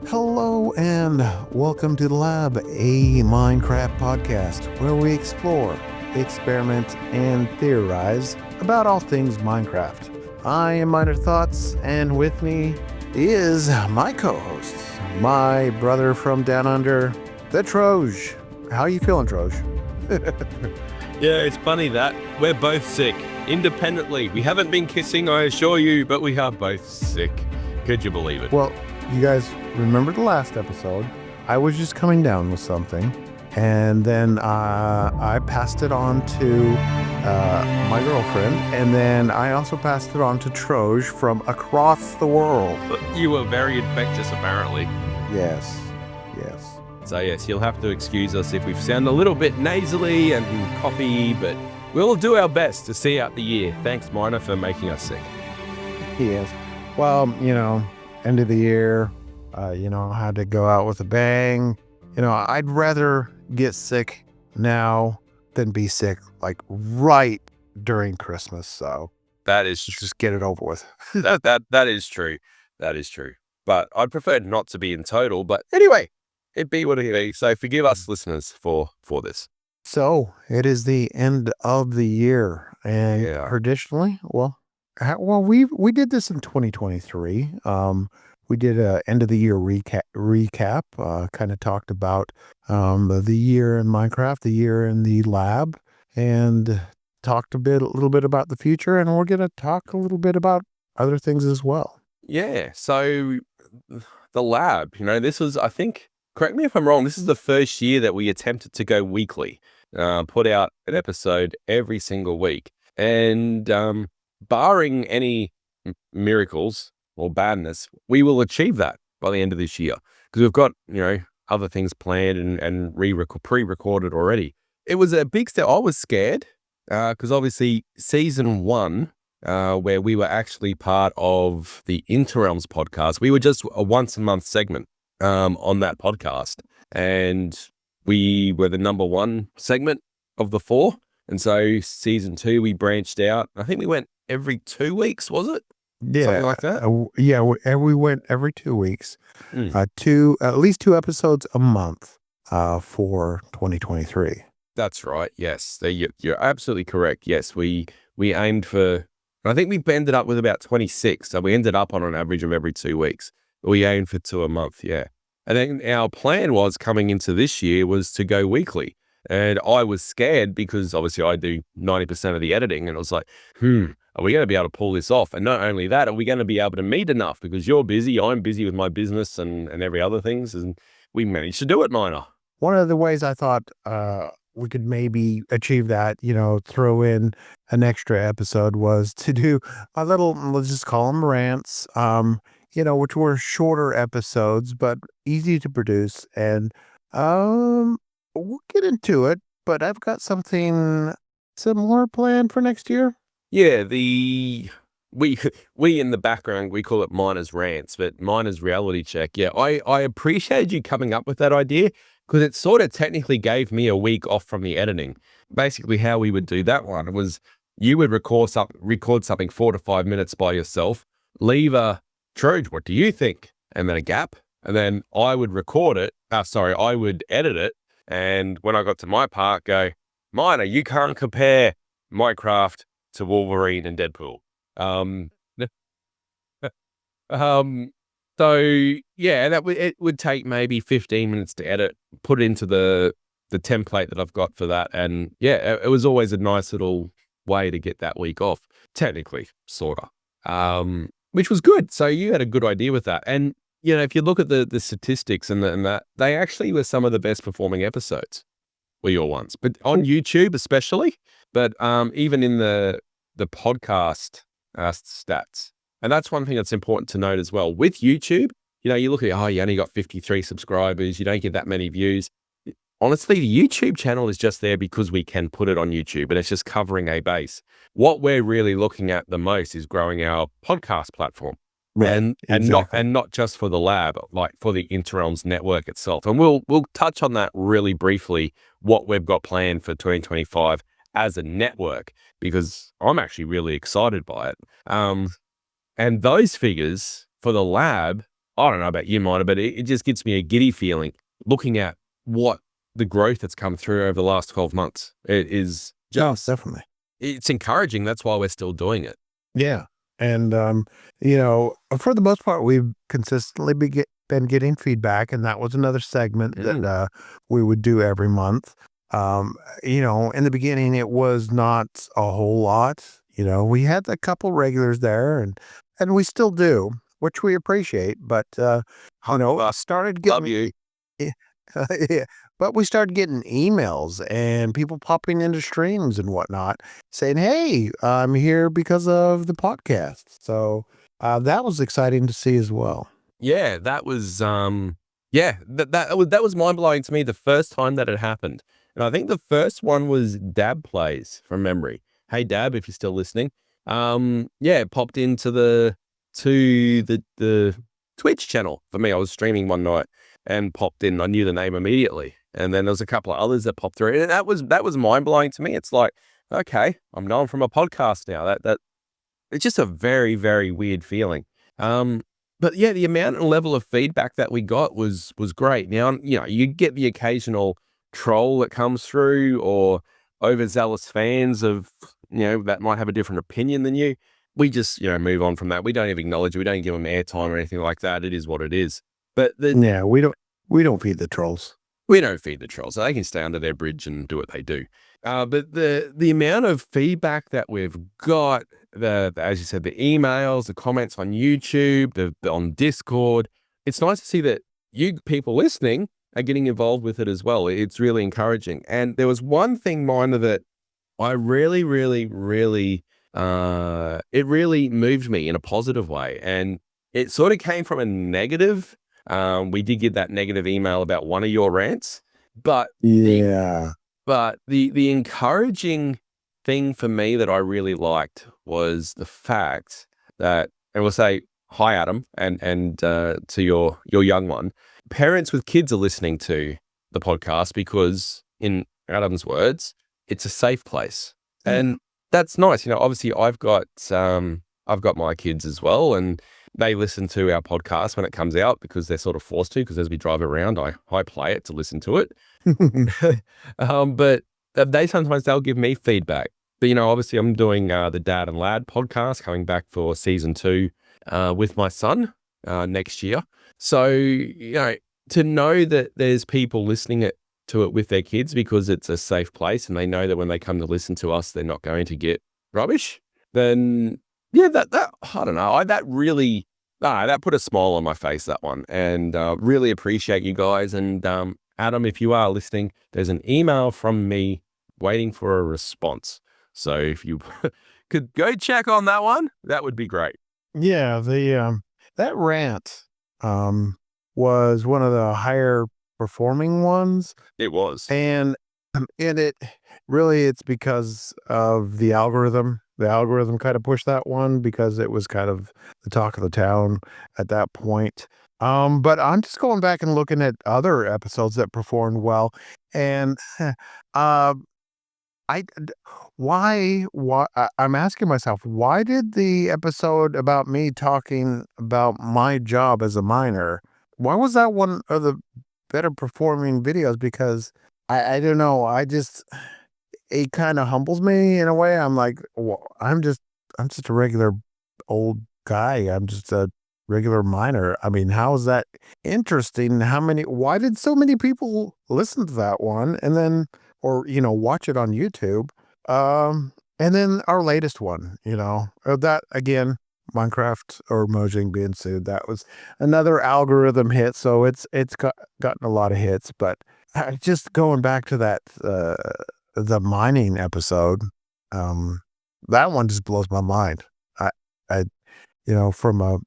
Hello and welcome to the Lab, a Minecraft podcast where we explore, experiment, and theorize about all things Minecraft. I am MinerThoughts, and with me is my co-host, my brother from down under, the Troj. How you feeling, Troj? Yeah, it's funny that we're both sick, independently. We haven't been kissing, I assure you, but we are both sick. Could you believe it? Well, you guys remember the last episode? I was just coming down with something, and then I passed it on to my girlfriend, and then I also passed it on to Troj from across the world. You were very infectious, apparently. Yes. So yes, you'll have to excuse us if we sound a little bit nasally and coffee, but we'll do our best to see out the year. Thanks, Miner, for making us sick. Yes. Well, end of the year, had to go out with a bang. I'd rather get sick now than be sick like right during Christmas. So that is just get it over with. that is true. That is true. But I'd prefer not to be in total. But anyway, it be what it be. So forgive us, listeners, for this. So it is the end of the year, and traditionally, we did this in 2023. We did a end of the year recap. Kind of talked about the year in Minecraft, the year in the lab, and talked a little bit about the future. And we're gonna talk a little bit about other things as well. Yeah. So the lab, this was, I think, correct me if I'm wrong, this is the first year that we attempted to go weekly, put out an episode every single week. And barring any miracles or badness, we will achieve that by the end of this year because we've got, other things planned and pre-recorded already. It was a big step. I was scared because obviously season 1, where we were actually part of the Interrealms podcast, we were just a once a month segment on that podcast, and we were the number 1 segment of the 4. And so season 2, we branched out. I think we went every 2 weeks, was it? Yeah, something like that. We went every 2 weeks, at least 2 episodes a month for 2023. That's right. Yes, you're absolutely correct. Yes, we aimed for. I think we ended up with about 26. So we ended up on an average of every 2 weeks. We aimed for 2 a month, yeah. And then our plan was coming into this year was to go weekly. And I was scared because obviously I do 90% of the editing. And I was like, are we going to be able to pull this off? And not only that, are we going to be able to meet enough? Because you're busy, I'm busy with my business and every other things. And we managed to do it, Miner. One of the ways I thought we could maybe achieve that, throw in an extra episode was to do a little, let's just call them rants, which were shorter episodes, but easy to produce. And we'll get into it, but I've got something similar planned for next year. Yeah, we in the background, we call it Miner's Rants, but Miner's Reality Check. Yeah, I appreciated you coming up with that idea because it sort of technically gave me a week off from the editing. Basically, how we would do that one was you would record something 4 to 5 minutes by yourself, leave a Troj, what do you think? And then a gap. And then I would record it. I would edit it. And when I got to my part, go, Miner, you can't compare Minecraft to Wolverine and Deadpool. So yeah, it would take maybe 15 minutes to edit, put into the template that I've got for that. And yeah, it was always a nice little way to get that week off, technically, sorta. Which was good. So you had a good idea with that. And, if you look at the statistics and that, they actually were some of the best performing episodes were your ones, but on YouTube especially, but even in the podcast stats. And that's one thing that's important to note as well. With YouTube, you look at, you only got 53 subscribers, you don't get that many views. Honestly, the YouTube channel is just there because we can put it on YouTube and it's just covering a base. What we're really looking at the most is growing our podcast platform. Right, and not just for the lab, like for the Interrealms network itself. And we'll touch on that really briefly, what we've got planned for 2025 as a network, because I'm actually really excited by it. And those figures for the lab I don't know about you, Miner, but it just gives me a giddy feeling looking at what the growth that's come through over the last 12 months. It is just, definitely. it's encouraging. That's why we're still doing it. Yeah. And, for the most part, we've consistently been getting feedback, and that was another segment that we would do every month. In the beginning, it was not a whole lot. We had a couple regulars there, and we still do, which we appreciate. But, started getting. Love you. Yeah, yeah. But we started getting emails and people popping into streams and whatnot saying, "Hey, I'm here because of the podcast." So that was exciting to see as well. Yeah, that was that was mind blowing to me the first time that it happened. And I think the first one was Dab Plays from memory. Hey Dab, if you're still listening. It popped into the Twitch channel for me. I was streaming one night and popped in. I knew the name immediately. And then there was a couple of others that popped through. And that was mind blowing to me. It's like, okay, I'm known from a podcast now. That it's just a very, very weird feeling. But yeah, the amount and level of feedback that we got was great. Now, you get the occasional troll that comes through or overzealous fans of, that might have a different opinion than you. We just, move on from that. We don't even acknowledge it. We don't give them airtime or anything like that. It is what it is. But Yeah, we don't feed the trolls. we don't feed the trolls. So they can stay under their bridge and do what they do. But the amount of feedback that we've got, as you said, the emails, the comments on YouTube, on Discord, it's nice to see that you people listening are getting involved with it as well. It's really encouraging. And there was one thing, Miner, that I really, really, really, it really moved me in a positive way. And it sort of came from a negative. We did get that negative email about one of your rants, but Yeah. the encouraging thing for me that I really liked was the fact that, and we'll say hi, Adam, and to your young one, parents with kids are listening to the podcast because, in Adam's words, it's a safe place, and that's nice. Obviously, I've got my kids as well, and they listen to our podcast when it comes out because they're sort of forced to, because as we drive around, I play it to listen to it. But they'll give me feedback. But, obviously I'm doing the Dad and Lad podcast coming back for season 2 with my son next year. So, to know that there's people listening to it with their kids because it's a safe place and they know that when they come to listen to us, they're not going to get rubbish, then yeah, that I don't know. That really, that put a smile on my face, that one. And really appreciate you guys. And Adam, if you are listening, there's an email from me waiting for a response. So if you could go check on that one, that would be great. Yeah, that rant was one of the higher performing ones. It was. And it really, it's because of the algorithm. The algorithm kind of pushed that one because it was kind of the talk of the town at that point. But I'm just going back and looking at other episodes that performed well, and uh, I'm asking myself, why did the episode about me talking about my job as a miner, why was that one of the better performing videos? Because I don't know, it kind of humbles me in a way. I'm like, well, I'm just a regular old guy. I'm just a regular miner. I mean, how is that interesting? Why did so many people listen to that one and then, or, watch it on YouTube? And then our latest one, that again, Minecraft or Mojang being sued. That was another algorithm hit. So it's gotten a lot of hits, but just going back to that, the mining episode, that one just blows my mind. I from a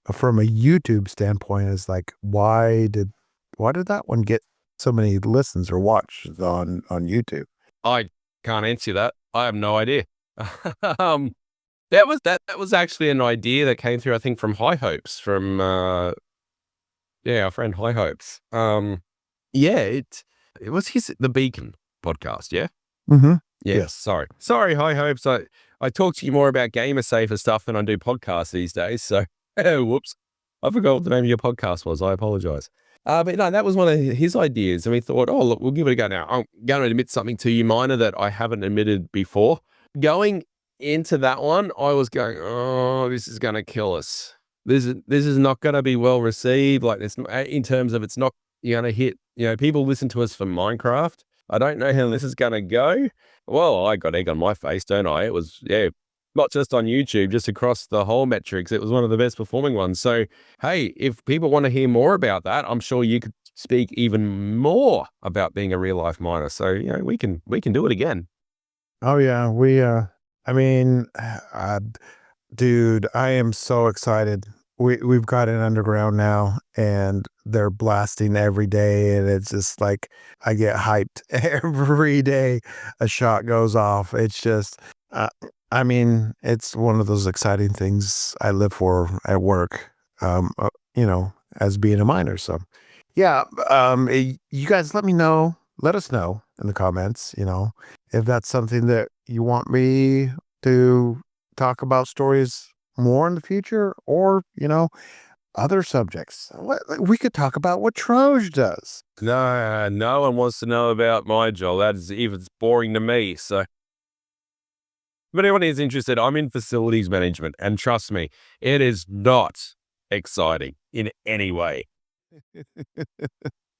YouTube standpoint, is like, why did that one get so many listens or watches on YouTube? I can't answer that. I have no idea. um, that was actually an idea that came through, I think, from High Hopes, from our friend High Hopes. It was the Beacon podcast. Yeah. Mm-hmm. Yeah. Yes. Sorry, High Hopes. I talk to you more about gamer safer stuff than I do podcasts these days. So, whoops. I forgot what the name of your podcast was. I apologize. But no, that was one of his ideas. And we thought, oh, look, we'll give it a go now. I'm going to admit something to you, Miner, that I haven't admitted before. Going into that one, I was going, oh, this is going to kill us. This is not going to be well received. Like this, in terms of it's not going to hit, people listen to us for Minecraft. I don't know how this is going to go. Well, I got egg on my face, don't I? It was, not just on YouTube, just across the whole metrics. It was one of the best performing ones. So, hey, if people want to hear more about that, I'm sure you could speak even more about being a real life miner. So, we can do it again. Oh yeah, I mean, dude, I am so excited. We've got an underground now, and they're blasting every day, and it's just like I get hyped every day. A shot goes off. It's just, uh, I mean, it's one of those exciting things I live for at work. As being a miner. So, yeah. You guys, let us know in the comments. If that's something that you want me to talk about stories more in the future, or other subjects. We could talk about what Troj does. No one wants to know about my job. That is even boring to me. So, if anyone is interested, I'm in facilities management, and trust me, it is not exciting in any way.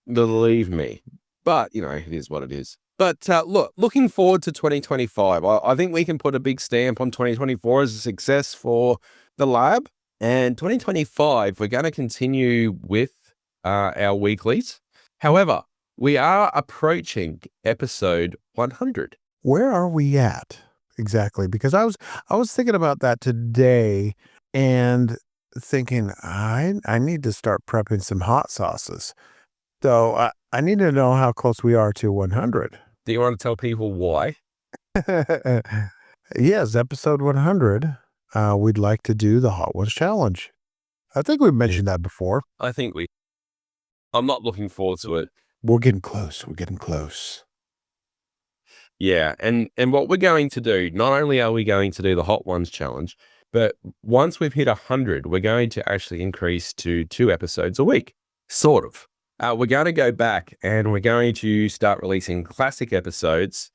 Believe me. But, it is what it is. But looking forward to 2025, I think we can put a big stamp on 2024 as a success for the lab. And 2025, we're going to continue with our weeklies. However, we are approaching episode 100. Where are we at exactly? Because I was thinking about that today and thinking I need to start prepping some hot sauces. So I need to know how close we are to 100. Do you want to tell people why? Yes, episode 100. We'd like to do the Hot Ones Challenge. I think we mentioned that before. I'm not looking forward to it. We're getting close. We're getting close. Yeah, and what we're going to do, not only are we going to do the Hot Ones Challenge, but once we've hit 100, we're going to actually increase to 2 episodes a week, sort of. We're going to go back and we're going to start releasing classic episodes,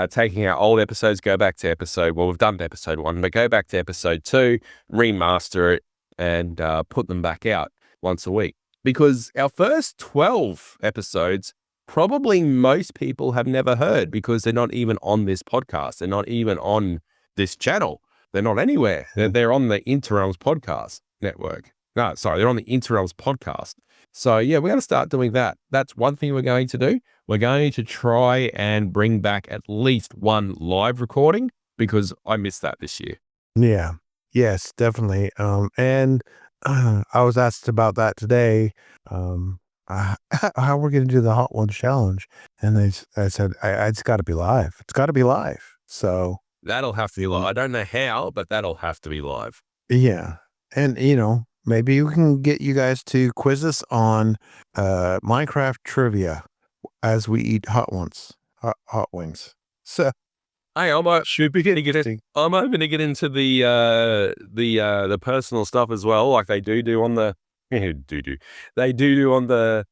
taking our old episodes, go back to we've done episode 1, but go back to episode 2, remaster it, and put them back out once a week. Because our first 12 episodes, probably most people have never heard because they're not even on this podcast. They're not even on this channel. They're not anywhere. They're on the Interrealms podcast network. No, sorry, they're on the Interrealms podcast. So yeah, we're going to start doing that. That's one thing we're going to do. We're going to try and bring back at least one live recording because I missed that this year. Yeah. Yes, definitely. And I was asked about that today. How we're going to do the Hot Ones Challenge, and I said, it's got to be live. It's got to be live. So that'll have to be live. I don't know how, but that'll have to be live. Yeah, and maybe we can get you guys to quiz us on Minecraft trivia as we eat hot wings. So. I'm hoping to get into the personal stuff as well, like they do on the they do on the.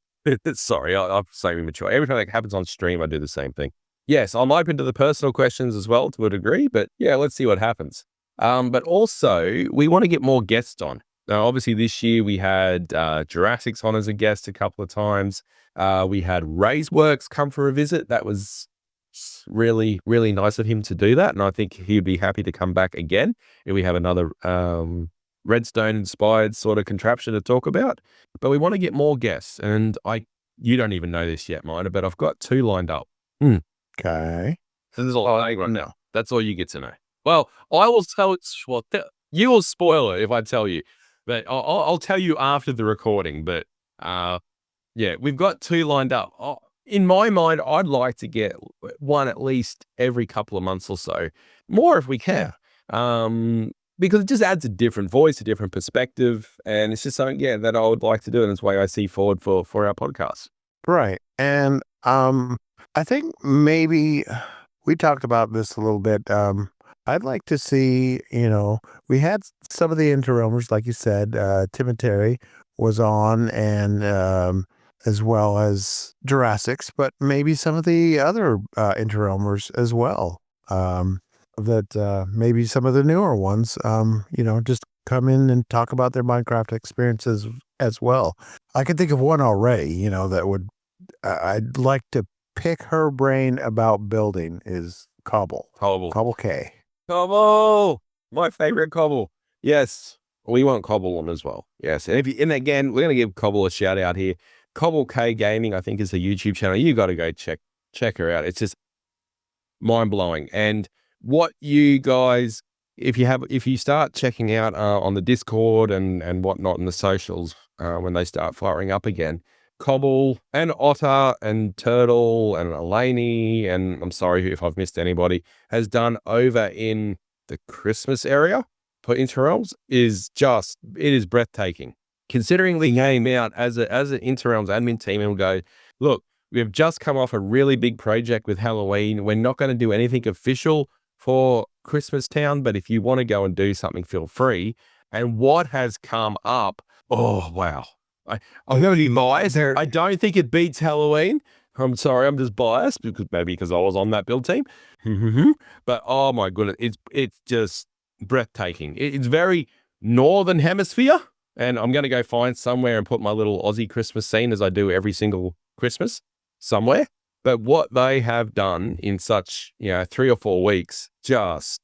Sorry, I'm so immature. Every time that happens on stream, I do the same thing. Yes, I'm open to the personal questions as well to a degree, but yeah, let's see what happens. But also we want to get more guests on. Now, obviously, this year we had Jurassic's on as a guest a couple of times. We had Ray's come for a visit. That was really, really nice of him to do that. And I think he'd be happy to come back again if we have another Redstone inspired sort of contraption to talk about. But we want to get more guests. And you don't even know this yet, Miner, but I've got 2 lined up. Okay. So there's a lot right now. That's all you get to know. Well, I will tell you will spoil it if I tell you, but I'll tell you after the recording. But yeah, we've got 2 lined up. In my mind, I'd like to get one at least every couple of months or so, more if we can, because it just adds a different voice, a different perspective, and it's just something, that I would like to do, and it's why I see forward for our podcast. Right, and I think maybe we talked about this a little bit. I'd like to see, we had some of the Interrealmers, like you said, Tim and Terry was on, and as well as Jurassics, but maybe some of the other Interrealmers as well. That maybe some of the newer ones, just come in and talk about their Minecraft experiences as well. I can think of one already, that would, I'd like to pick her brain about building is Cobble. Cobble. Cobble K. Cobble! My favorite Cobble. Yes. We want Cobble on as well. Yes. And again, we're going to give Cobble a shout out here. Cobble K Gaming, I think, is a YouTube channel. You got to go check her out. It's just mind blowing. And what you guys, if you start checking out on the Discord and whatnot and the socials, when they start firing up again, Cobble and Otter and Turtle and Elaney, and I'm sorry if I've missed anybody, has done over in the Christmas area for Interrealms it is breathtaking. Considering the game out as an Interrealms admin team, and we'll go, look, we've just come off a really big project with Halloween. We're not going to do anything official for Christmas Town, but if you want to go and do something, feel free. And what has come up? Oh, wow. I'm going to be biased. I don't think it beats Halloween. I'm sorry, I'm just biased because I was on that build team. But oh my goodness, it's just breathtaking. It's very northern hemisphere. And I'm going to go find somewhere and put my little Aussie Christmas scene as I do every single Christmas somewhere. But what they have done in such, 3 or 4 weeks, there's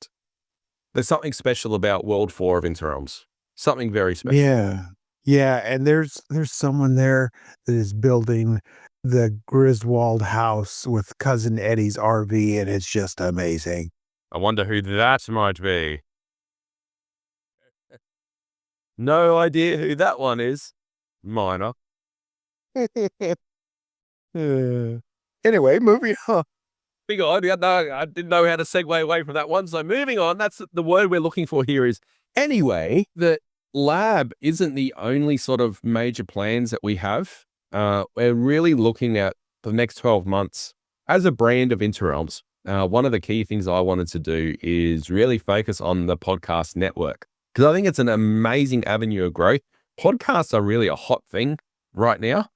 something special about World 4 of Interrealms. Something very special. Yeah. Yeah. And there's someone there that is building the Griswold house with Cousin Eddie's RV, and it's just amazing. I wonder who that might be. No idea who that one is. Miner. Anyway, moving on. Moving on. I didn't know how to segue away from that one. So moving on, that's the word we're looking for here is anyway, the lab isn't the only sort of major plans that we have. We're really looking at the next 12 months as a brand of Interrealms. One of the key things I wanted to do is really focus on the podcast network, because I think it's an amazing avenue of growth. Podcasts are really a hot thing right now.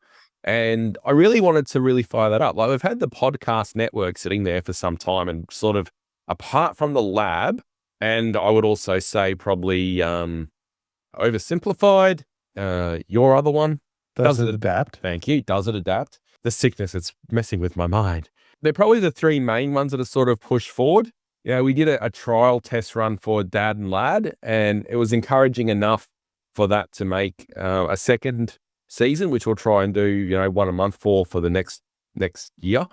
And I really wanted to really fire that up. Like, we've had the podcast network sitting there for some time, and sort of apart from the lab, and I would also say probably oversimplified, your other one. Does it adapt? Thank you. Does it adapt? The sickness, it's messing with my mind. They're probably the 3 main ones that are sort of pushed forward. We did a trial test run for Dad and Lad, and it was encouraging enough for that to make a second season, which we'll try and do, 1 a month for the next year.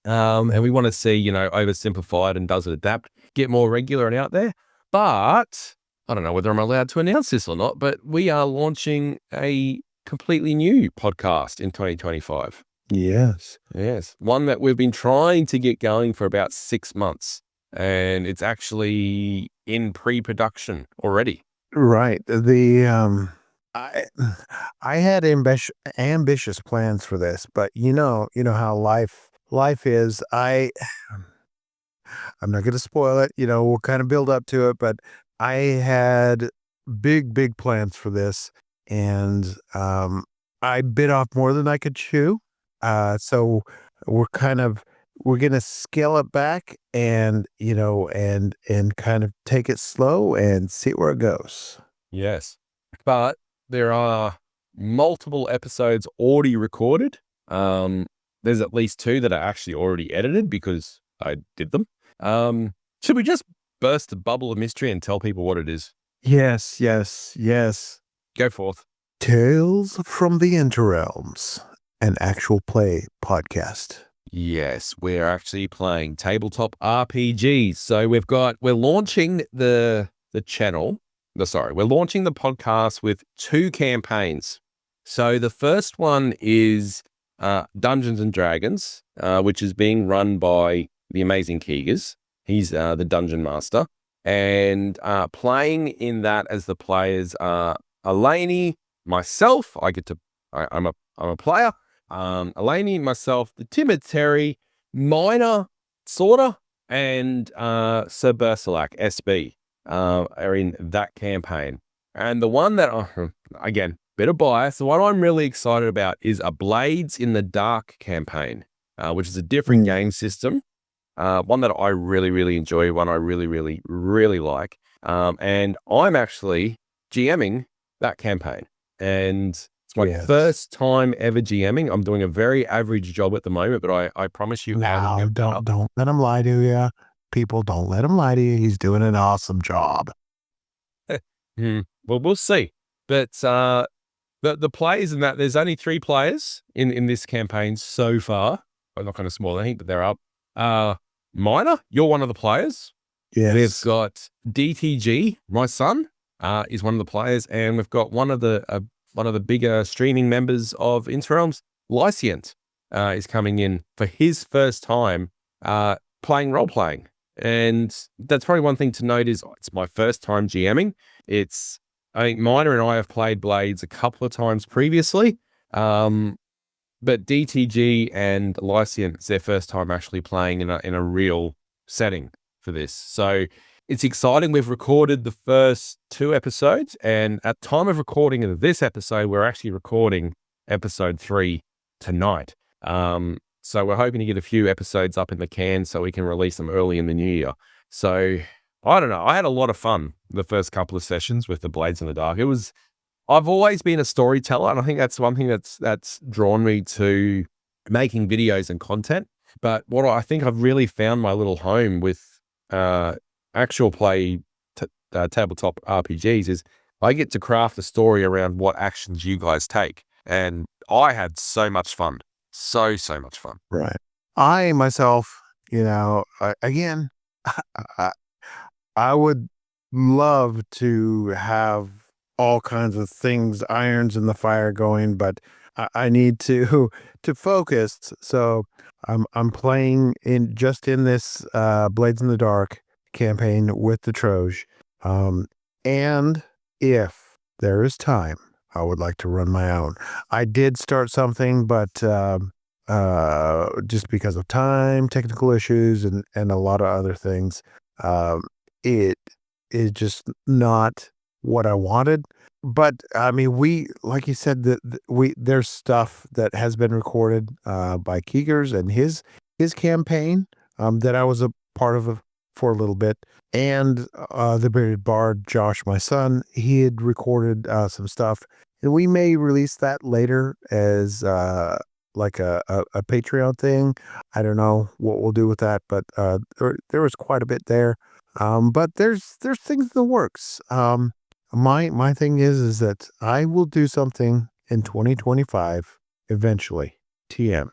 And we want to see, oversimplified and does it adapt, get more regular and out there. But I don't know whether I'm allowed to announce this or not, but we are launching a completely new podcast in 2025. Yes. One that we've been trying to get going for about 6 months, and it's actually in pre-production already. Right. I had ambitious plans for this, but you know how life is. I'm not going to spoil it. We'll kind of build up to it, but I had big plans for this, and I bit off more than I could chew. So we're going to scale it back, and and kind of take it slow and see where it goes. Yes, but there are multiple episodes already recorded. There's at least 2 that are actually already edited because I did them. Should we just burst the bubble of mystery and tell people what it is? Yes. Go forth. Tales from the Interrealms, an actual play podcast. Yes, we're actually playing tabletop RPGs. So we're launching the channel. We're launching the podcast with 2 campaigns. So the first one is Dungeons and Dragons, which is being run by the amazing Keegers. He's the dungeon master, and playing in that as the players are Elaney, myself. I'm a player. Elaney, myself, the timid Terry, Miner, sorta, and Sir Bersalak, SB, are in that campaign. And the one that, again, bit of bias, the one I'm really excited about is a Blades in the Dark campaign, which is a different game system. One that I really, really enjoy, one I really, really, really like. And I'm actually GMing that campaign. And it's my first time ever GMing. I'm doing a very average job at the moment, but I promise you. No, don't let him lie to you. People, don't let him lie to you. He's doing an awesome job. Well, we'll see. But the players in that, there's only 3 players in this campaign so far. I'm not going to small anything, but they're up. Miner, you're one of the players. Yes. We've got DTG, my son, is one of the players, and we've got one of the bigger streaming members of Interrealms, Lycient, is coming in for his first time playing role-playing. And that's probably one thing to note is it's my first time GMing. I think Miner and I have played Blades a couple of times previously, but DTG and Lycient, it's their first time actually playing in a real setting for this. So it's exciting. We've recorded the first 2 episodes, and at time of recording of this episode, we're actually recording episode 3 tonight. So we're hoping to get a few episodes up in the can so we can release them early in the new year. So I don't know. I had a lot of fun the first couple of sessions with the Blades in the Dark. I've always been a storyteller, and I think that's one thing that's drawn me to making videos and content. But what I think I've really found my little home with actual play tabletop RPGs is I get to craft a story around what actions you guys take. And I had so much fun. So much fun. Right. I myself, again, I would love to have all kinds of things, irons in the fire going, but I need to focus. So I'm playing in this Blades in the Dark campaign with the Troj. And if there is time, I would like to run my own. I did start something, but just because of time, technical issues, and a lot of other things, it is just not what I wanted. But I mean, like you said, there's stuff that has been recorded by Keegers and his campaign that I was a part of for a little bit, and the bearded bard Josh, my son, he had recorded some stuff, and we may release that later as like a Patreon thing. I don't know what we'll do with that, but there was quite a bit there. But there's things in the works. My thing is that I will do something in 2025 eventually. TM.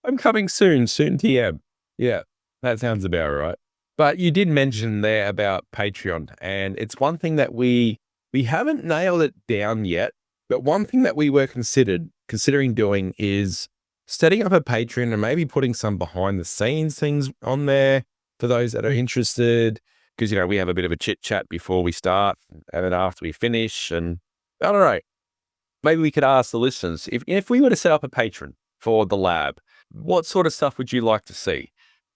I'm coming soon TM. Yeah, that sounds about right. But you did mention there about Patreon, and it's one thing that we haven't nailed it down yet, but one thing that we were considering doing is setting up a Patreon and maybe putting some behind the scenes things on there for those that are interested, because, we have a bit of a chit chat before we start and then after we finish. And I don't know, maybe we could ask the listeners, if we were to set up a Patreon for the lab, what sort of stuff would you like to see?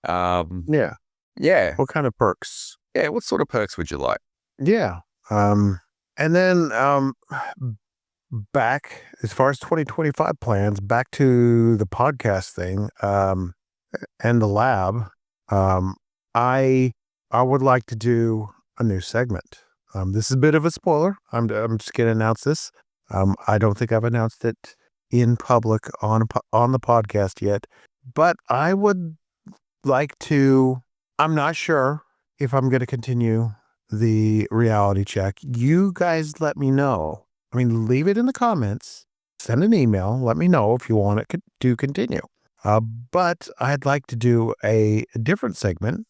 Yeah. Yeah. What kind of perks? Yeah. What sort of perks would you like? Yeah. And then back as far as 2025 plans, back to the podcast thing, and the lab. I would like to do a new segment. This is a bit of a spoiler. I'm just going to announce this. I don't think I've announced it in public on the podcast yet, but I would like to. I'm not sure if I'm going to continue the reality check. You guys let me know. I mean, leave it in the comments. Send an email. Let me know if you want it to continue. But I'd like to do a different segment,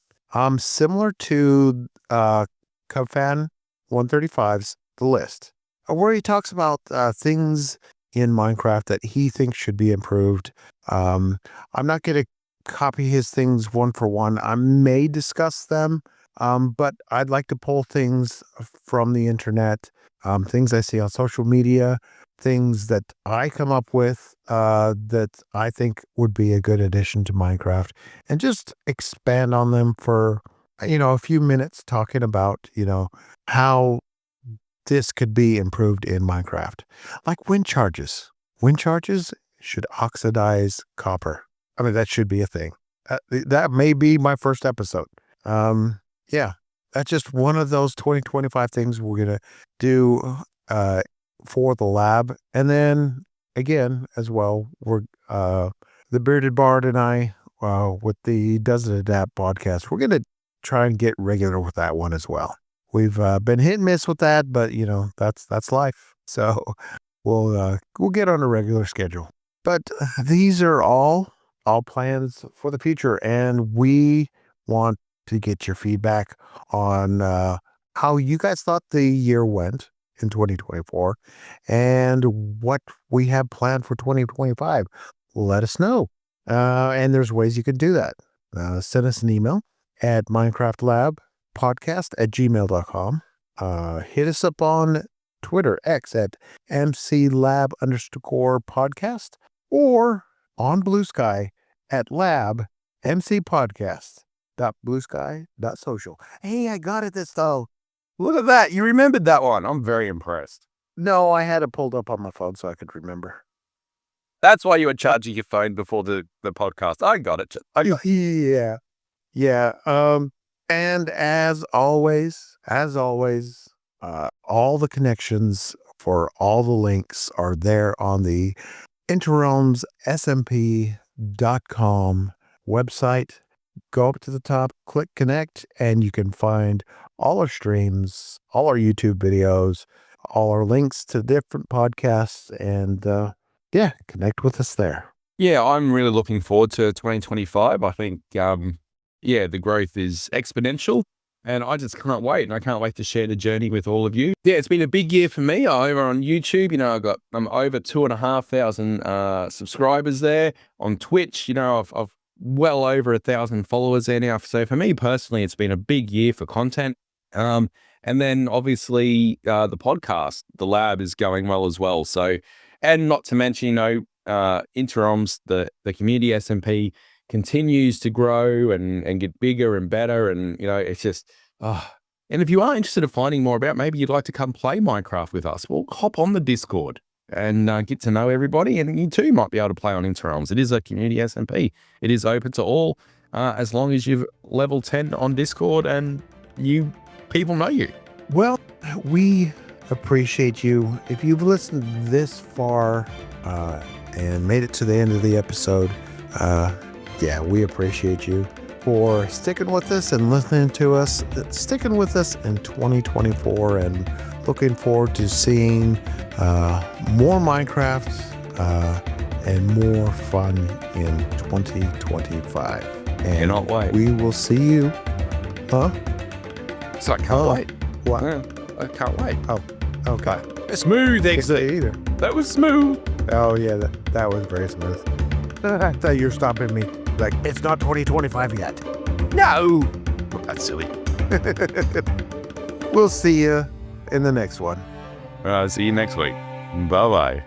similar to Cubfan 135's The List, where he talks about things in Minecraft that he thinks should be improved. I'm not going to copy his things one for one. I may discuss them, but I'd like to pull things from the internet, things I see on social media, things that I come up with that I think would be a good addition to Minecraft, and just expand on them for, a few minutes, talking about, how this could be improved in Minecraft. Like wind charges. Wind charges should oxidize copper. I mean, that should be a thing. That may be my first episode. Yeah, that's just one of those 2025 things we're going to do for the lab. And then again, as well, we're the Bearded Bard and I, with the Does It Adapt podcast, we're going to try and get regular with that one as well. We've been hit and miss with that, but that's life. So we'll get on a regular schedule. But these are all plans for the future, and we want to get your feedback on how you guys thought the year went in 2024 and what we have planned for 2025. Let us know. And there's ways you can do that. Send us an email at minecraftlabpodcast@gmail.com. Hit us up on Twitter, X at mclab_podcast, or on Blue Sky at labmcpodcast.bluesky.social. Hey, I got it this though. Look at that. You remembered that one. I'm very impressed. No, I had it pulled up on my phone so I could remember. That's why you were charging your phone before the podcast. I got it. Yeah. Yeah. And as always, all the connections for all the links are there on the interrealmssmp.com website. Go up to the top, click connect, and you can find all our streams, all our YouTube videos, all our links to different podcasts, and connect with us there. Yeah, I'm really looking forward to 2025. I think, the growth is exponential, and I just can't wait. And I can't wait to share the journey with all of you. Yeah, it's been a big year for me over on YouTube. I'm over 2,500 subscribers there. On Twitch, I've well over 1,000 followers there now. So for me personally, it's been a big year for content. And then obviously the podcast, the lab, is going well as well. So, and not to mention, Interoms, the community SMP continues to grow and get bigger and better. And, it's just, and if you are interested in finding more about, maybe you'd like to come play Minecraft with us, well, hop on the Discord and get to know everybody. And you too might be able to play on Interoms. It is a community SMP. It is open to all, as long as you've level 10 on Discord and people know you. Well, we appreciate you. If you've listened this far and made it to the end of the episode, we appreciate you for sticking with us and listening to us, sticking with us in 2024, and looking forward to seeing more Minecraft and more fun in 2025. And Cannot wait. We will see you. Huh? So I can't wait. What? Yeah, I can't wait. Oh, okay. Smooth exit. Either. That was smooth. Oh, yeah, that was very smooth. I thought you were stopping me. Like, it's not 2025 yet. No. That's silly. We'll see you in the next one. See you next week. Bye-bye.